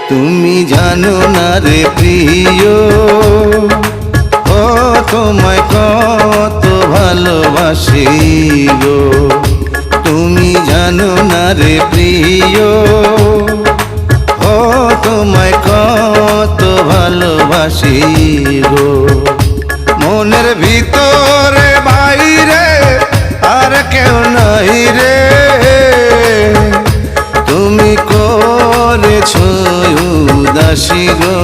তুমি জানো না রে প্রিয়, ও তোমায় কত ভালোবাসি গো। তুমি জানো না রে প্রিয়, ও তোমায় কত ভালোবাসি গো। মনের ভিতরে বাইরে আর কেউ নাই রে, তুমি করেছো উদাসী গো।